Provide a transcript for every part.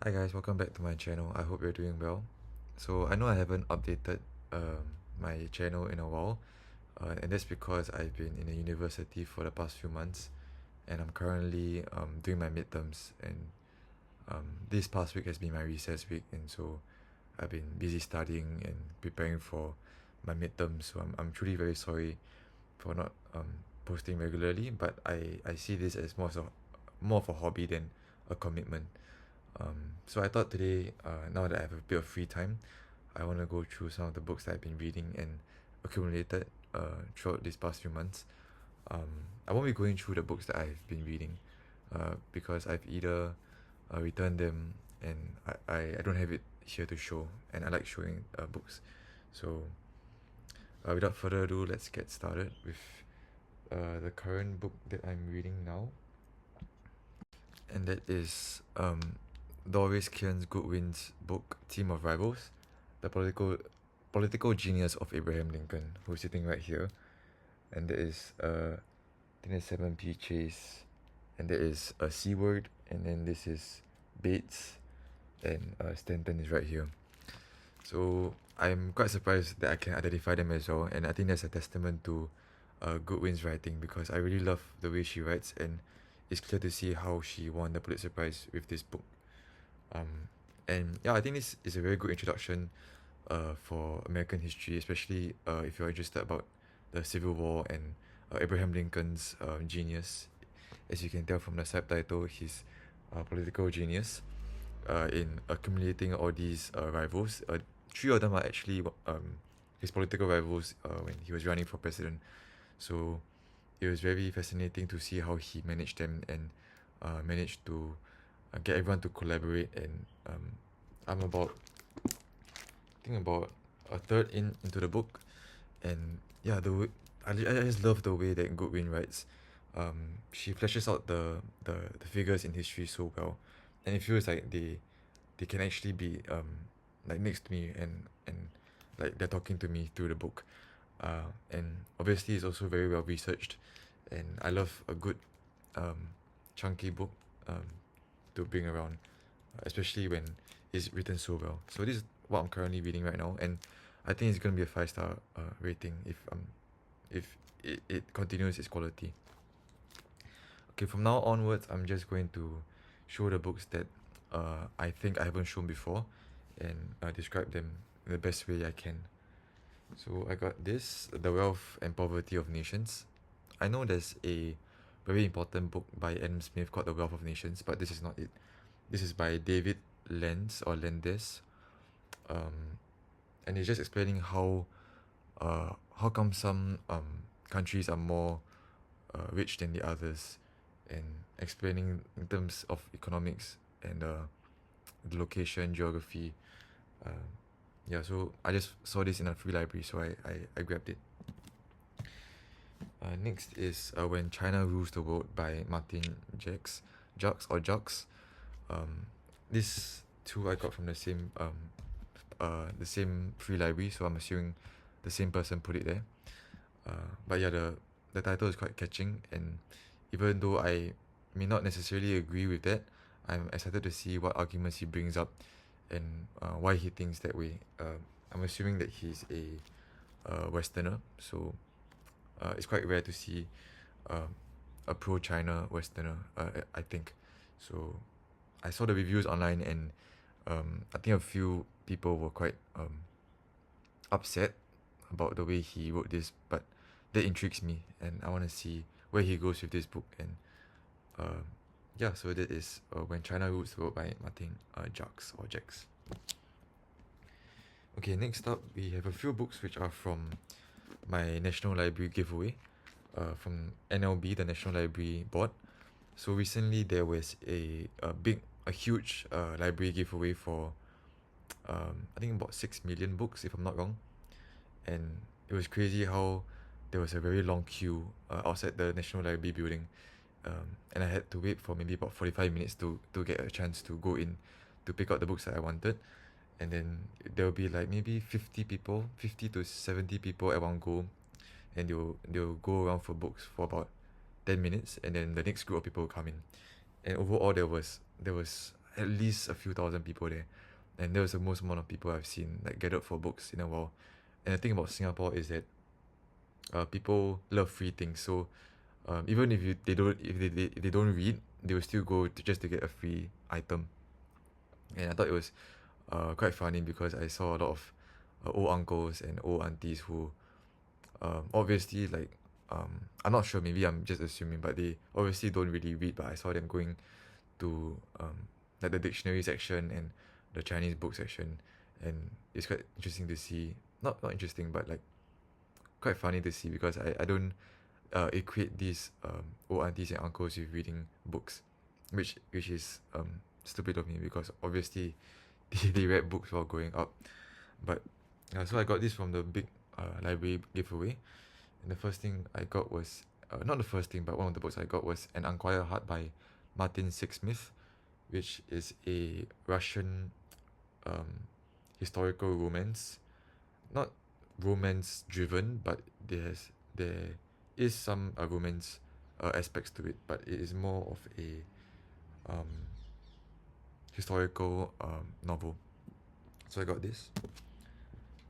Hi guys, welcome back to my channel. I hope you're doing well. So I know I haven't updated my channel in a while, and that's because I've been in a university for the past few months, and I'm currently doing my midterms, and this past week has been my recess week, and so I've been busy studying and preparing for my midterms. So I'm truly very sorry for not posting regularly, but I see this as more of a hobby than a commitment. So I thought today, now that I have a bit of free time, I want to go through some of the books that I've been reading and accumulated throughout these past few months. I won't be going through the books that I've been reading because I've either returned them and I don't have it here to show, and I like showing books. So without further ado, let's get started with the current book that I'm reading now, and that is Doris Kearns Goodwin's book Team of Rivals, the political genius of Abraham Lincoln, who's sitting right here, and there is I think there's 7P Chase, and there is a Seward, and then this is Bates, and Stanton is right here. So I'm quite surprised that I can identify them as well, and I think that's a testament to Goodwin's writing, because I really love the way she writes, and it's clear to see how she won the Pulitzer Prize with this book. And yeah, I think this is a very good introduction for American history, especially if you're interested about the Civil War and Abraham Lincoln's genius. As you can tell from the subtitle, he's a political genius in accumulating all these rivals. Three of them are actually his political rivals when he was running for president. So it was very fascinating to see how he managed them and managed to get everyone to collaborate. And I'm about I think about a third into the book, and yeah, I just love the way that Goodwin writes. She fleshes out the figures in history so well, and it feels like they can actually be like next to me, and like they're talking to me through the book. And obviously it's also very well researched, and I love a good chunky book to bring around, especially when it's written so well. So this is what I'm currently reading right now, and I think it's gonna be a 5 star rating if it continues its quality. Okay, from now onwards, I'm just going to show the books that I think I haven't shown before, and describe them in the best way I can. So I got this, The Wealth and Poverty of Nations. I know there's a very important book by Adam Smith called The Wealth of Nations, but this is not it. This is by David Lenz or Lendes, and it's just explaining how come some countries are more rich than the others, and explaining in terms of economics and the location, geography. Yeah, so I just saw this in a free library, so I grabbed it. Next is When China Rules the World by Martin Jacques. This two I got from the same free library, so I'm assuming the same person put it there. But yeah, the title is quite catching, and even though I may not necessarily agree with that, I'm excited to see what arguments he brings up, and why he thinks that way. I'm assuming that he's a Westerner, so it's quite rare to see a pro-China Westerner, I think. So I saw the reviews online, and I think a few people were quite upset about the way he wrote this, but that intrigues me, and I want to see where he goes with this book. And yeah, so that is When China Rules the World by Martin Jacques. Okay, next up we have a few books which are from my National Library giveaway from NLB, the National Library Board. So recently there was a huge library giveaway for I think about 6 million books, if I'm not wrong. And it was crazy how there was a very long queue outside the National Library building, and I had to wait for maybe about 45 minutes to get a chance to go in to pick out the books that I wanted. And then there will be like maybe 50 to 70 people at one go, and they'll go around for books for about 10 minutes, and then the next group of people will come in. And overall there was at least a few thousand people there, and that was the most amount of people I've seen like gathered for books in a while. And the thing about Singapore is that people love free things. So even if they don't read, they will still go to just to get a free item. And I thought it was quite funny because I saw a lot of old uncles and old aunties who obviously like I'm not sure, maybe I'm just assuming, but they obviously don't really read. But I saw them going to like the dictionary section and the Chinese book section, and it's quite interesting to see. Not interesting, but like quite funny to see because I don't equate these old aunties and uncles with reading books, which is stupid of me because obviously they read books while growing up. But so I got this from the big library giveaway, and the first thing I got was not the first thing, but one of the books I got was An Unquiet Heart by Martin Sixsmith, which is a Russian historical romance. Not romance driven, but there is some romance aspects to it, but it is more of a um, historical novel. So I got this.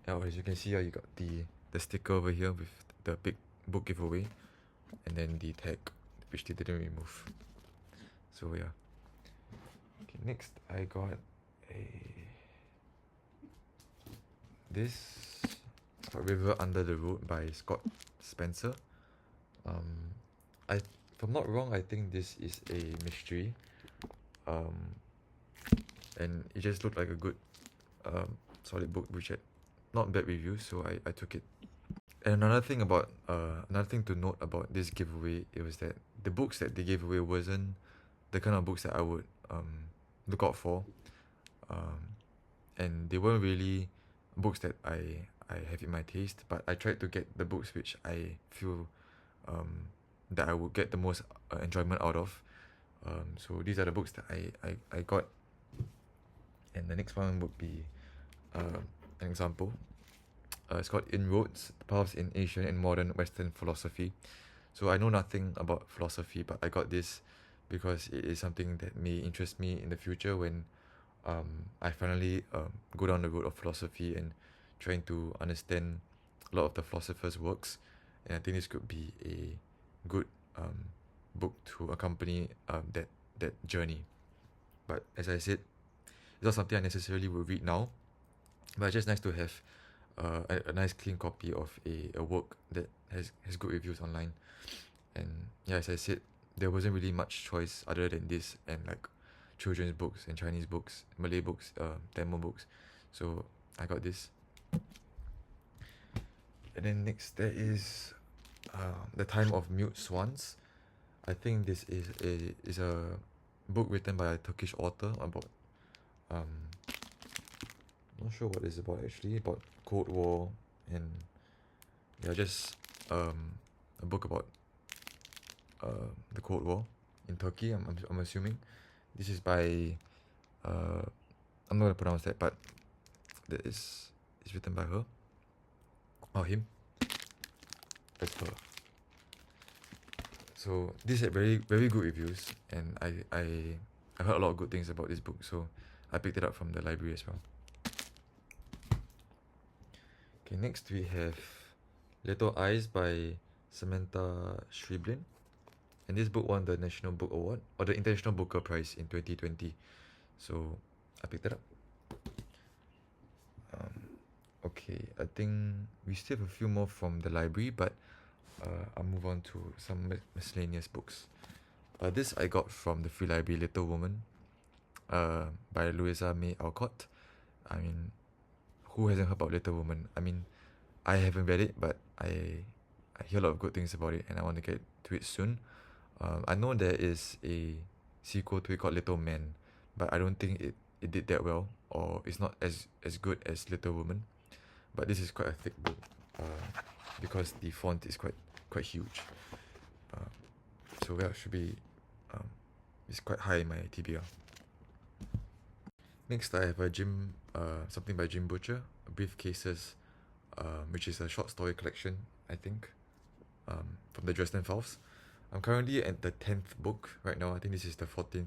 As you can see, you got the sticker over here with the big book giveaway, and then the tag, which they didn't remove. So yeah. Okay, next I got this River Under the Road by Scott Spencer. If I'm not wrong, I think this is a mystery. And it just looked like a good solid book which had not bad reviews, so I took it. And another thing to note about this giveaway, it was that the books that they gave away wasn't the kind of books that I would look out for, and they weren't really books that I have in my taste, but I tried to get the books which I feel that I would get the most enjoyment out of. So these are the books that I got, and the next one would be an example. It's called Inroads: Paths in Asian and Modern Western Philosophy. So I know nothing about philosophy, but I got this because it is something that may interest me in the future when I finally go down the road of philosophy and trying to understand a lot of the philosophers' works. And I think this could be a good book to accompany that journey. But as I said, it's not something I necessarily will read now, but it's just nice to have a nice clean copy of a work that has good reviews online. And yeah, as I said, there wasn't really much choice other than this and like children's books and Chinese books, Malay books, Tamil books. So I got this. And then next there is The Time of Mute Swans. I think this is a book written by a Turkish author about not sure what it's about actually, about Cold War, and yeah, just a book about the Cold War in Turkey. I'm assuming this is by I'm not gonna pronounce that, but that is it's written by her or him. That's her. So this had very very good reviews, and I heard a lot of good things about this book, so I picked it up from the library as well. Okay, next we have Little Eyes by Samantha Schweblin, and this book won the National Book Award or the International Booker Prize in 2020, so I picked it up. Okay, I think we still have a few more from the library, but I'll move on to some miscellaneous books. This I got from the Free Library, Little Woman by Louisa May Alcott. I mean, who hasn't heard about Little Woman? I mean, I haven't read it, but I hear a lot of good things about it, and I want to get to it soon. I know there is a sequel to it called Little Man, but I don't think it did that well, or it's not as good as Little Woman. But this is quite a thick book because the font is quite huge. So yeah, it should be it's quite high in my TBR. Next, I have something by Jim Butcher, Briefcases, which is a short story collection, I think, from the Dresden Files. I'm currently at the 10th book right now. I think this is the 14th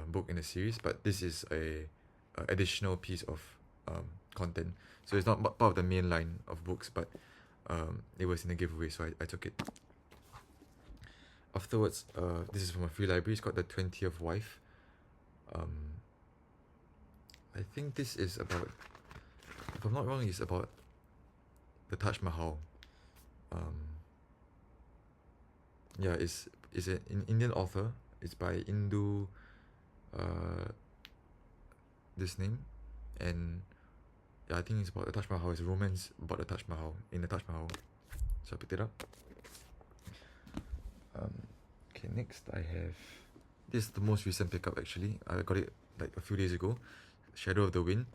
book in the series, but this is a additional piece of content. So it's not part of the main line of books, but it was in a giveaway, so I took it. Afterwards, this is from a free library. It's called The 20th Wife. I think this is about, if I'm not wrong, it's about the Taj Mahal. Yeah, it's an Indian author. It's by Indu, this name, and yeah, I think it's about the Taj Mahal. It's a romance about the Taj Mahal, in the Taj Mahal. So I picked it up. Okay, next I have, this is the most recent pickup actually. I got it like a few days ago. Shadow of the Wind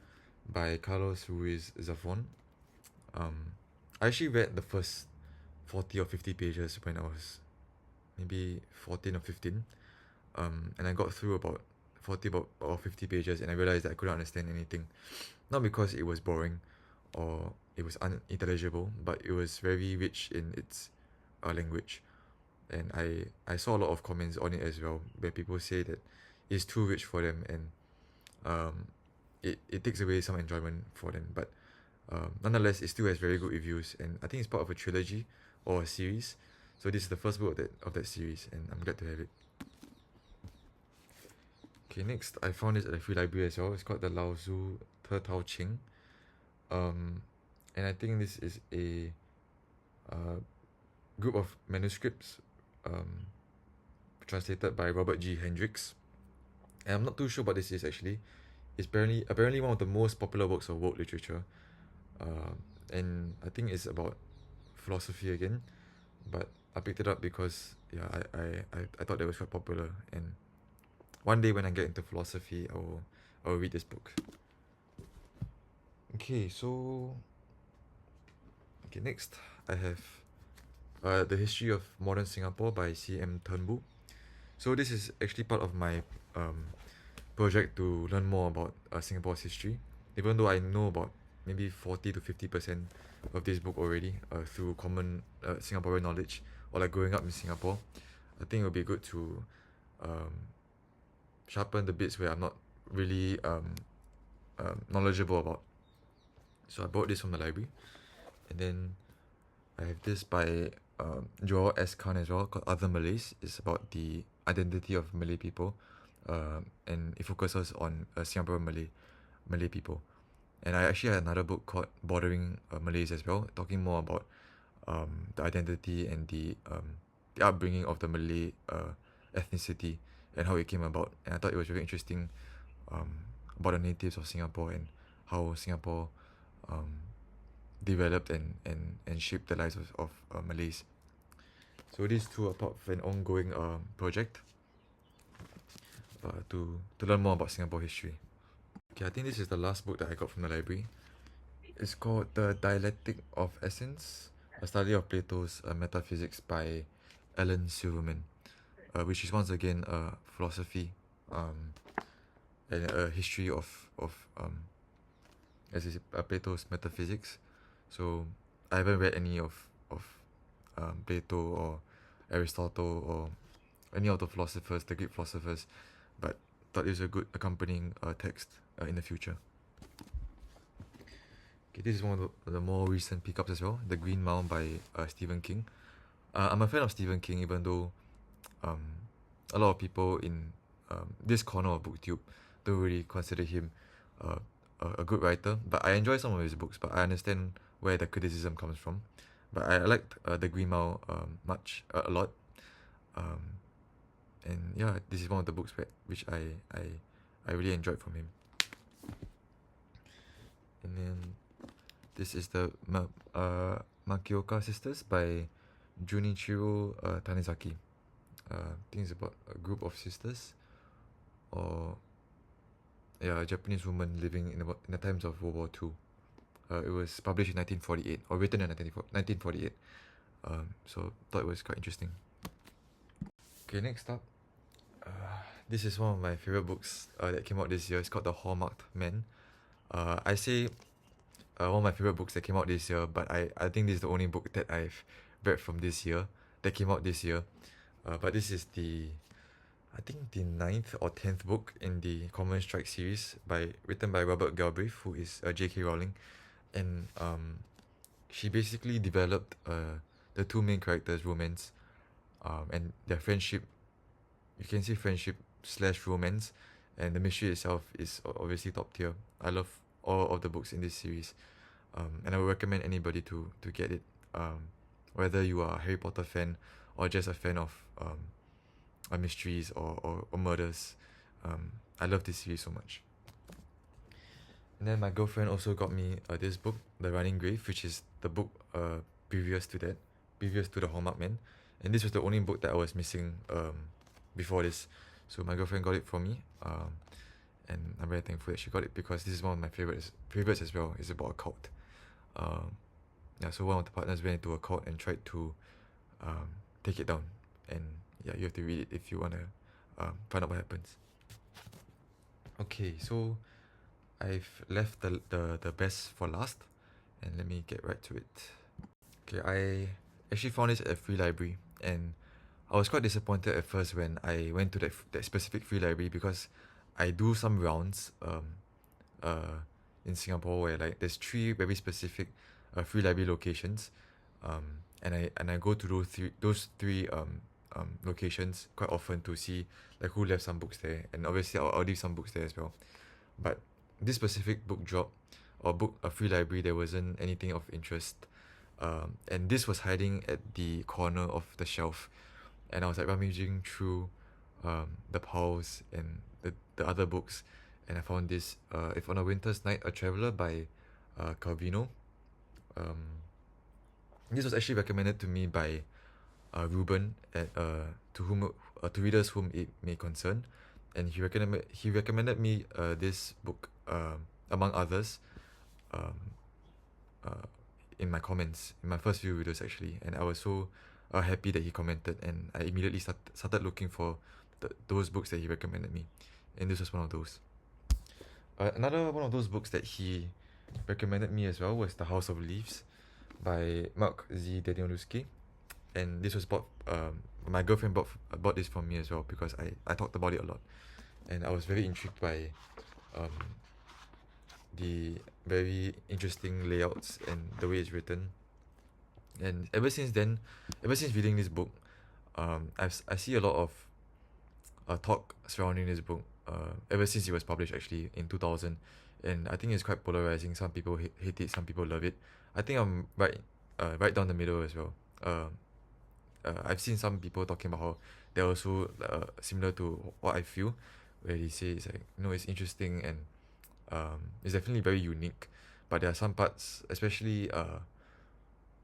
by Carlos Ruiz Zafón. I actually read the first 40 or 50 pages when I was maybe 14 or 15. And I got through about 40 or 50 pages, and I realized that I couldn't understand anything. Not because it was boring or it was unintelligible, but it was very rich in its language. And I saw a lot of comments on it as well, where people say that it's too rich for them, and it takes away some enjoyment for them. But nonetheless, it still has very good reviews, and I think it's part of a trilogy or a series. So this is the first book of that series, and I'm glad to have it. Okay, next I found this at the free library as well. It's called the Lao Tzu Te Tao Ching. And I think this is a group of manuscripts translated by Robert G. Hendricks. And I'm not too sure what this is actually. It's apparently one of the most popular works of world literature. And I think it's about philosophy again. But I picked it up because yeah, I thought it was quite popular, and one day when I get into philosophy, I will read this book. Okay, next I have The History of Modern Singapore by C.M. Turnbull. So this is actually part of my project to learn more about Singapore's history, even though I know about maybe 40 to 50% of this book already through common Singaporean knowledge, or like growing up in Singapore. I think it would be good to sharpen the bits where I'm not really knowledgeable about. So I bought this from the library, and then I have this by Joel S. Khan as well, called Other Malays. It's about the identity of Malay people, and it focuses on Singaporean Malay people. And I actually had another book called Bordering Malays as well, talking more about the identity and the upbringing of the Malay ethnicity and how it came about. And I thought it was very interesting about the natives of Singapore and how Singapore developed and shaped the lives of Malays. So these two are part of an ongoing project to learn more about Singapore history. Okay, I think this is the last book that I got from the library. It's called The Dialectic of Essence, a study of Plato's metaphysics by Alan Silverman, which is once again philosophy and a history of as is Plato's metaphysics. So I haven't read any of Plato or Aristotle or any of the philosophers, the Greek philosophers, but thought it was a good accompanying text in the future. Okay, this is one of the more recent pickups as well, The Green Mile by Stephen King. I'm a fan of Stephen King, even though a lot of people in this corner of BookTube don't really consider him a good writer. But I enjoy some of his books, but I understand where the criticism comes from. But I liked The Green Mile a lot. And yeah, this is one of the books which I really enjoyed from him. And then this is the Makioka Sisters by Junichiro Tanizaki. I think it's about a group of sisters, or yeah, a Japanese woman living in the times of World War II. It was published in 1948, or written in 1948. So thought it was quite interesting. Okay, next up, this is one of my favorite books that came out this year. It's called The Hallmarked Man. I say one of my favorite books that came out this year, but I think this is the only book that I've read from this year that came out this year. But this is the I think the ninth or 10th book in the Common Strike series written by Robert Galbraith, who is J.K. Rowling. And she basically developed the two main characters' romance, and their friendship. You can say friendship slash romance, and the mystery itself is obviously top tier. I love all of the books in this series, and I would recommend anybody to get it, whether you are a Harry Potter fan or just a fan of mysteries or murders. I love this series so much. And then my girlfriend also got me this book, The Running Grave, which is the book previous to that, previous to The Hallmark Man. And this was the only book that I was missing before this. So my girlfriend got it for me, and I'm very thankful that she got it, because this is one of my favorites as well. It's about a cult. Yeah, so one of the partners went into a cult and tried to take it down. And yeah, you have to read it if you want to find out what happens. Okay, so I've left the best for last, and let me get right to it. Okay, I actually found this at a free library, and I was quite disappointed at first when I went to that specific free library, because I do some rounds in Singapore where like there's three very specific free library locations, and I go to those three locations quite often to see like who left some books there, and obviously I'll leave some books there as well. But this specific book drop or book a free library, there wasn't anything of interest, and this was hiding at the corner of the shelf, and I was like rummaging through the piles and the other books, and I found this, If on a Winter's Night, A Traveler by Calvino. This was actually recommended to me by Ruben to readers whom it may concern, and he recommended me this book, among others, um, in my comments, in my first few videos actually, and I was so happy that he commented, and I immediately started looking for those books that he recommended me, and this was one of those. Another one of those books that he recommended me as well was The House of Leaves by Mark Z. Danielewski, and this was my girlfriend bought this for me as well, because I talked about it a lot, and I was very intrigued by the very interesting layouts and the way it's written. And ever since reading this book, I see a lot of talk surrounding this book ever since it was published actually in 2000, and I think it's quite polarizing. Some people hate it, some people love it. I think I'm right down the middle as well. I've seen some people talking about how they're also similar to what I feel, where they say it's like, it's interesting, and it's definitely very unique, but there are some parts, especially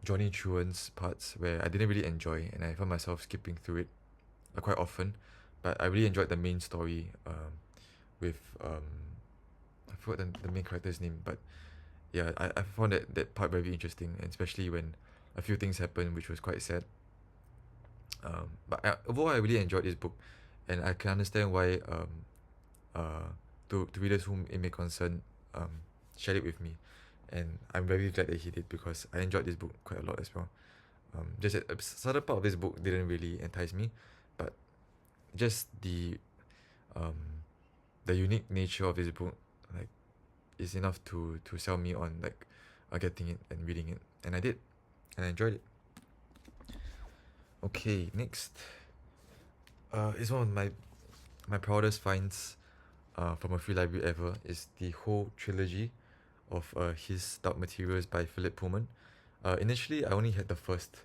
Johnny Truant's parts, where I didn't really enjoy, and I found myself skipping through it quite often. But I really enjoyed the main story with I forgot the main character's name, but yeah, I found that part very interesting, and especially when a few things happened which was quite sad. But overall, I really enjoyed this book, and I can understand why to readers whom it may concern, shared it with me, and I'm very glad that he did, because I enjoyed this book quite a lot as well. Just that a certain part of this book didn't really entice me, but just the unique nature of this book, like, is enough to sell me on like getting it and reading it, and I did, and I enjoyed it. Okay, next, it's one of my proudest finds from a free library ever, is the whole trilogy of His Dark Materials by Philip Pullman. Initially, I only had the first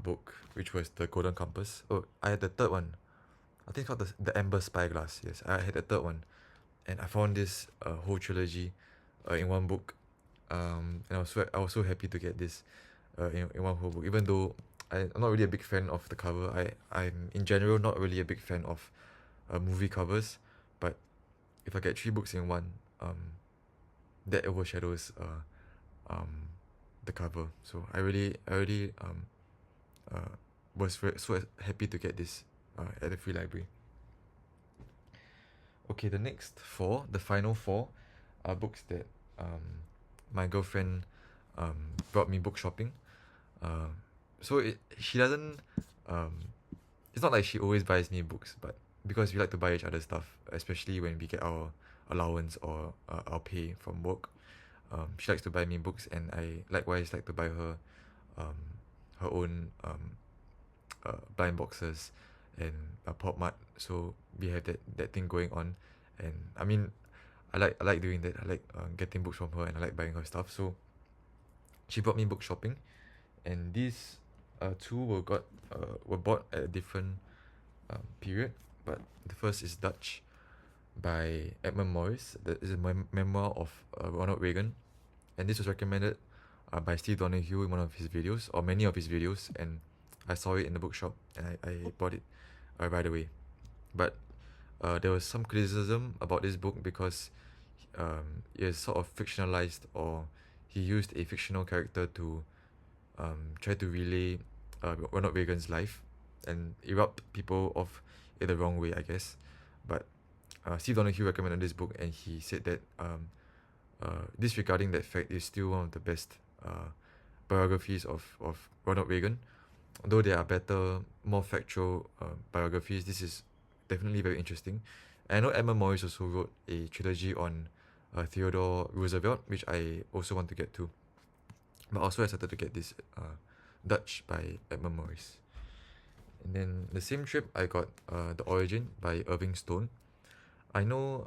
book, which was The Golden Compass. Oh, I had the third one. I think it's called the Amber Spyglass. Yes, I had the third one, and I found this whole trilogy in one book, and I was so happy to get this in one whole book. Even though I'm not really a big fan of the cover, I'm in general not really a big fan of movie covers, but if I get three books in one, that overshadows the cover. So I really was so happy to get this at the free library. Okay, the final four, are books that my girlfriend brought me book shopping. So she doesn't. It's not like she always buys me books, but because we like to buy each other stuff, especially when we get our allowance or our pay from work. She likes to buy me books, and I likewise like to buy her um, her own blind boxes and a pop mart. So we have that thing going on, and I mean, I like doing that. I like getting books from her, and I like buying her stuff. So she brought me book shopping, and these two were bought at a different period. But the first is Dutch by Edmund Morris. That is a memoir of Ronald Reagan, and this was recommended by Steve Donahue in one of his videos, or many of his videos, and I saw it in the bookshop, and I bought it right away. But there was some criticism about this book because it is sort of fictionalized, or he used a fictional character to try to relay Ronald Reagan's life, and it rubbed people off in the wrong way, I guess. But Steve Donahue recommended this book, and he said that disregarding that fact is still one of the best biographies of Ronald Reagan. Though there are better, more factual biographies, this is definitely very interesting. And I know Edmund Morris also wrote a trilogy on Theodore Roosevelt, which I also want to get to. But also I started to get this Dutch by Edmund Morris. And then the same trip, I got The Origin by Irving Stone. I know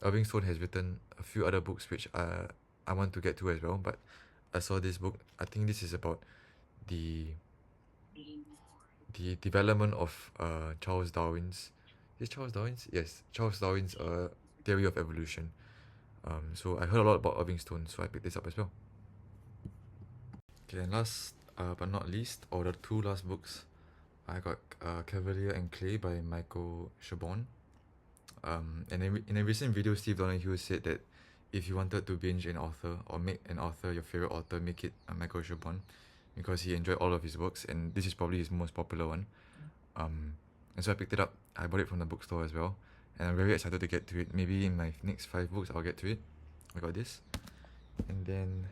Irving Stone has written a few other books which I want to get to as well, but I saw this book. I think this is about the development of Charles Darwin's. Is it Charles Darwin's? Yes, Charles Darwin's theory of evolution. So I heard a lot about Irving Stone, so I picked this up as well. Okay, and last but not least, or the two last books, I got Cavalier and Clay by Michael Chabon. And in a recent video, Steve Donahue said that if you wanted to binge an author or make an author your favorite author, make it Michael Chabon, because he enjoyed all of his works, and this is probably his most popular one. And so I picked it up. I bought it from the bookstore as well, and I'm very excited to get to it. Maybe in my next 5 books, I'll get to it. I got this. And then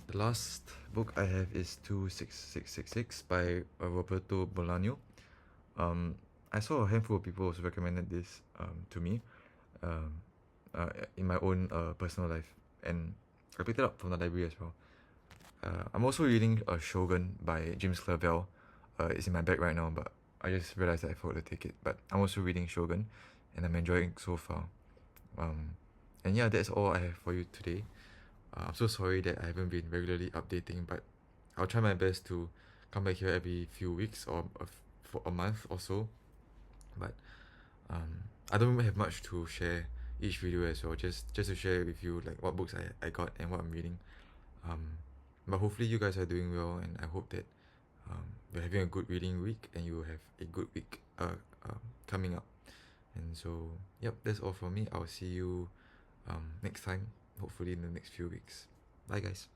the last book I have is 26666 by Roberto Bolaño. I saw a handful of people also recommended this to me in my own personal life, and I picked it up from the library as well. I'm also reading Shogun by James Clavell. It's in my bag right now, but I just realized that I forgot to take it. But I'm also reading Shogun, and I'm enjoying it so far. And yeah, that's all I have for you today. I'm so sorry that I haven't been regularly updating, but I'll try my best to come back here every few weeks or for a month or so. But I don't have much to share each video as well, just to share with you like what books I got and what I'm reading. But hopefully you guys are doing well, and I hope that you're having a good reading week, and you have a good week coming up. And so yep, that's all from me. I'll see you next time, hopefully in the next few weeks. Bye guys.